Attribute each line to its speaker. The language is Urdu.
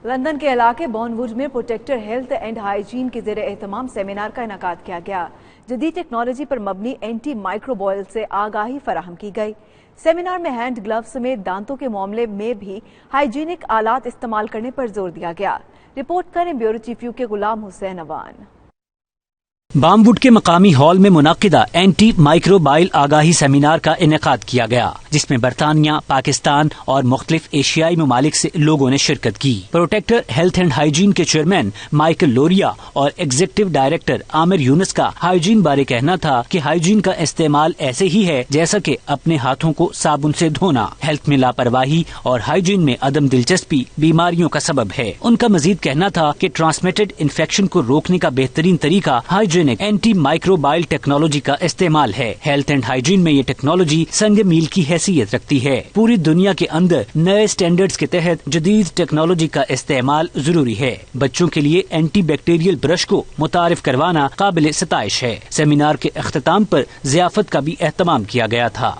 Speaker 1: لندن کے علاقے بورن ووڈ میں پروٹیکٹر ہیلتھ اینڈ ہائیجین کے زیر اہتمام سیمینار کا انعقاد کیا گیا۔ جدید ٹیکنالوجی پر مبنی اینٹی مائکروبائل سے آگاہی فراہم کی گئی۔ سیمینار میں ہینڈ گلوز سمیت دانتوں کے معاملے میں بھی ہائیجینک آلات استعمال کرنے پر زور دیا گیا۔ رپورٹ کریں بیورو چیف یو کے غلام حسین اوان۔
Speaker 2: بورن ووڈ کے مقامی ہال میں منعقدہ اینٹی مائکروبائل آگاہی سیمینار کا انعقاد کیا گیا، جس میں برطانیہ، پاکستان اور مختلف ایشیائی ممالک سے لوگوں نے شرکت کی۔ پروٹیکٹر ہیلتھ اینڈ ہائیجین کے چیئرمین مائیکل لوریا اور ایگزیکٹو ڈائریکٹر عامر یونس کا ہائیجین بارے کہنا تھا کہ ہائیجین کا استعمال ایسے ہی ہے جیسا کہ اپنے ہاتھوں کو صابن سے دھونا۔ ہیلتھ میں لاپرواہی اور ہائیجین میں عدم دلچسپی بیماریوں کا سبب ہے۔ ان کا مزید کہنا تھا کہ ٹرانسمیٹڈ انفیکشن کو روکنے کا بہترین طریقہ اینٹی مائکروبائل ٹیکنالوجی کا استعمال ہے۔ ہیلتھ اینڈ ہائیجین میں یہ ٹیکنالوجی سنگ میل کی حیثیت رکھتی ہے۔ پوری دنیا کے اندر نئے سٹینڈرڈز کے تحت جدید ٹیکنالوجی کا استعمال ضروری ہے۔ بچوں کے لیے اینٹی بیکٹیریل برش کو متعارف کروانا قابل ستائش ہے۔ سیمینار کے اختتام پر ضیافت کا بھی اہتمام کیا گیا تھا۔